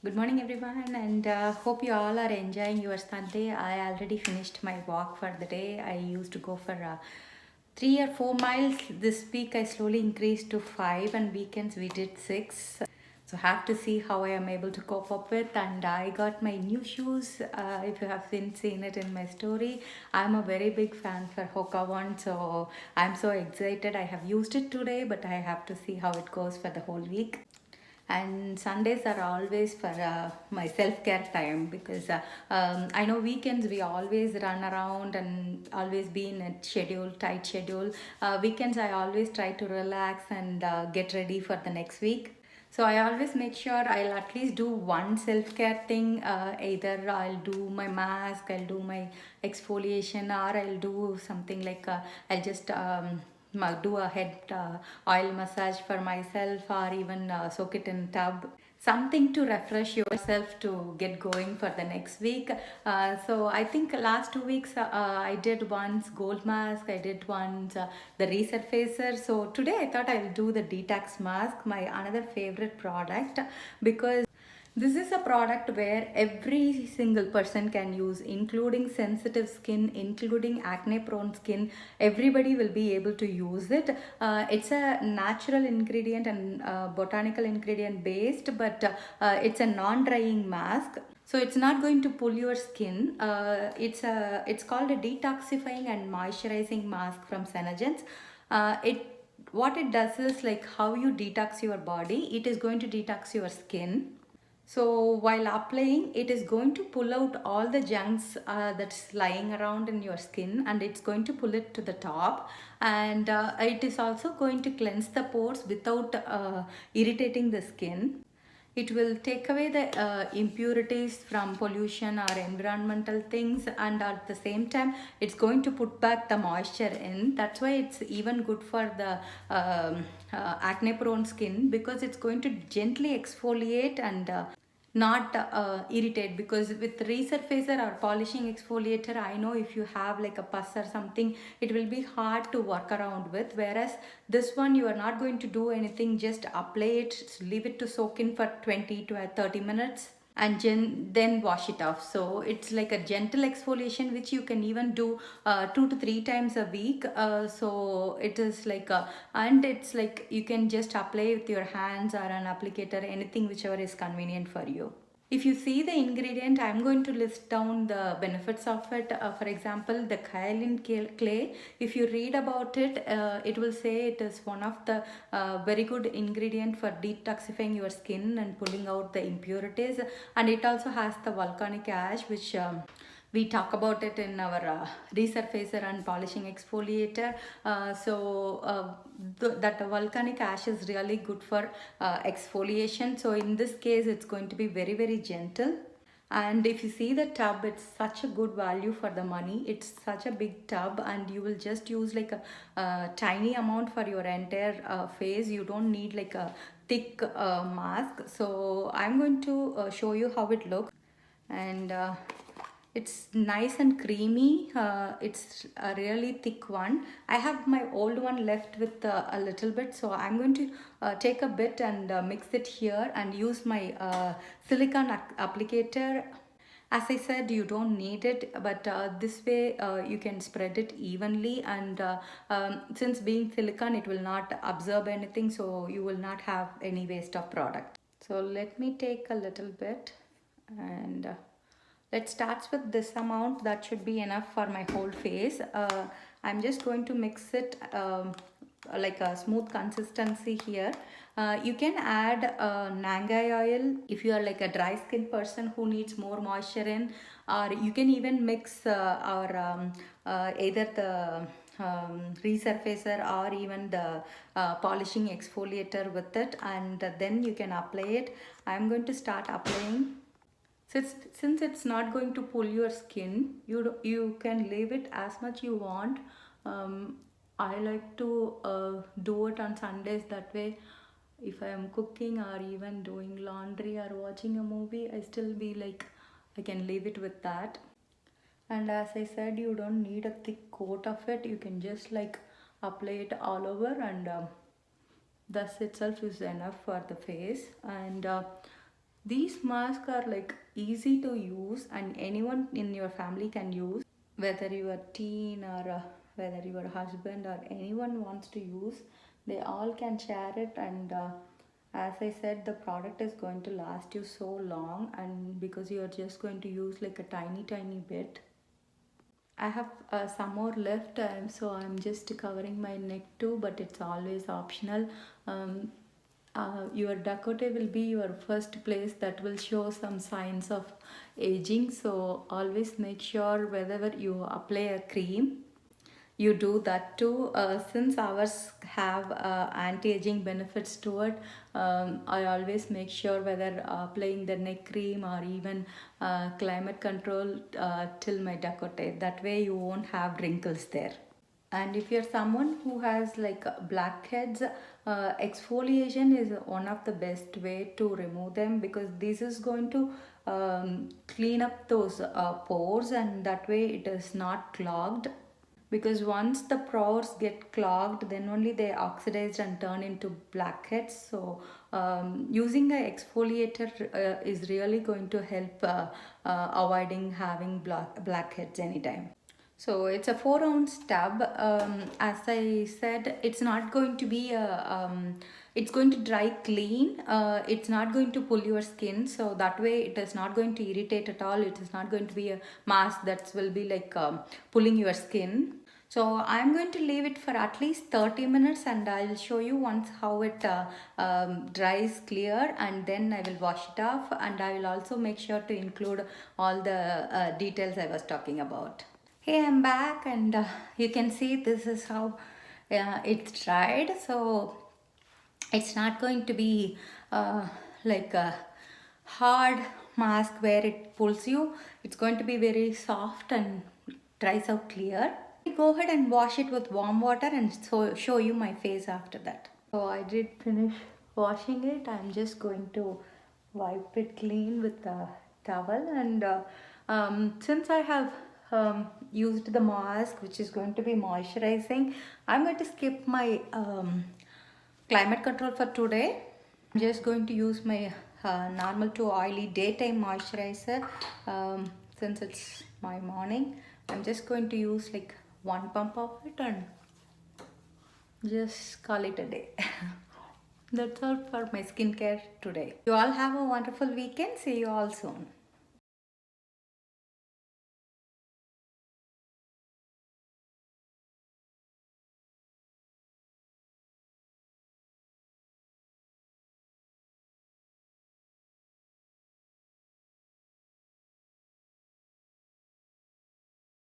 Good morning, everyone, and hope you all are enjoying your Sunday. I already finished my walk for the day. I used to go for 3 or 4 miles. This week, I slowly increased to five, and weekends we did six. So, have to see how I am able to cope up with. And I got my new shoes. If you have seen it in my story, I'm a very big fan for Hoka one. So, I'm so excited. I have used it today, but I have to see how it goes for the whole week. And Sundays are always for my self-care time because I know weekends we always run around and always be in a tight schedule. Weekends I always try to relax and get ready for the next week. So I always make sure I'll at least do one self-care thing. Either I'll do my mask, I'll do my exfoliation, or I'll do something like I'll just do a head oil massage for myself, or even soak it in tub, something to refresh yourself to get going for the next week. So I think last 2 weeks I did once gold mask, I did once the resurfacer. So today I thought I'll do the detox mask, my another favorite product, because this is a product where every single person can use, including sensitive skin, including acne prone skin. Everybody will be able to use it. It's a natural ingredient and botanical ingredient based, but it's a non drying mask. So it's not going to pull your skin. It's called a detoxifying and moisturizing mask from Senegens. It what it does is like how you detox your body. It is going to detox your skin. So while applying, it is going to pull out all the junks that's lying around in your skin, and it's going to pull it to the top. And it is also going to cleanse the pores without irritating the skin. It will take away the impurities from pollution or environmental things, and at the same time it's going to put back the moisture in. That's why it's even good for the acne prone skin, because it's going to gently exfoliate and not irritate. Because with resurfacer or polishing exfoliator, I know if you have like a pus or something, it will be hard to work around with, whereas this one you are not going to do anything, just apply it, leave it to soak in for 20 to 30 minutes, and then wash it off. So it's like a gentle exfoliation which you can even do 2 to 3 times a week. So it is like and it's like you can just apply with your hands or an applicator, anything whichever is convenient for you. If you see the ingredient, I'm going to list down the benefits of it. For example, the kaolin clay. If you read about it, it will say it is one of the very good ingredient for detoxifying your skin and pulling out the impurities. And it also has the volcanic ash, which we talk about it in our resurfacer and polishing exfoliator. That volcanic ash is really good for exfoliation. So in this case, it's going to be very, very gentle. And if you see the tub, it's such a good value for the money. It's such a big tub, and you will just use like a tiny amount for your entire face. You don't need like a thick mask. So I'm going to show you how it looks. And it's nice and creamy. It's a really thick one. I have my old one left with a little bit, so I'm going to take a bit and mix it here and use my silicone applicator. As I said, you don't need it, but this way you can spread it evenly. And since being silicone, it will not absorb anything, so you will not have any waste of product. So let me take a little bit, and let's start with this amount. That should be enough for my whole face. I'm just going to mix it like a smooth consistency here. You can add nangai oil if you are like a dry skin person who needs more moisture in, or you can even mix either the resurfacer or even the polishing exfoliator with it, and then you can apply it. I'm going to start applying. Since it's not going to pull your skin, you can leave it as much you want. I like to do it on Sundays. That way, if I am cooking or even doing laundry or watching a movie, I still be like, I can leave it with that. And as I said, you don't need a thick coat of it. You can just like apply it all over, and thus itself is enough for the face. And These masks are like easy to use and anyone in your family can use, whether you are teen or whether your husband or anyone wants to use, they all can share it. And as I said, the product is going to last you so long, and because you are just going to use like a tiny bit. I have some more left, so I'm just covering my neck too, but it's always optional. Um, your decollete will be your first place that will show some signs of aging, so always make sure whenever you apply a cream you do that too. Since ours have anti-aging benefits to it, I always make sure whether applying the neck cream or even climate control till my decollete. That way you won't have wrinkles there. And if you're someone who has like blackheads, exfoliation is one of the best way to remove them, because this is going to clean up those pores, and that way it is not clogged. Because once the pores get clogged, then only they oxidize and turn into blackheads. So using an exfoliator is really going to help avoiding having blackheads anytime. So it's a 4 ounce tub. As I said, it's not going to be it's going to dry clean. It's not going to pull your skin. So that way it is not going to irritate at all. It is not going to be a mask that will be like pulling your skin. So I'm going to leave it for at least 30 minutes, and I'll show you once how it dries clear, and then I will wash it off, and I will also make sure to include all the details I was talking about. Hey, I'm back, and you can see this is how it's dried. So it's not going to be like a hard mask where it pulls you. It's going to be very soft and dries out clear. Go ahead and wash it with warm water and show you my face after that. So I did finish washing it. I'm just going to wipe it clean with a towel, and since I have used the mask which is going to be moisturizing, I'm going to skip my climate control for today. I'm just going to use my normal to oily daytime moisturizer. Since it's my morning, I'm just going to use like one pump of it and just call it a day. That's all for my skincare today. You all have a wonderful weekend. See you all soon.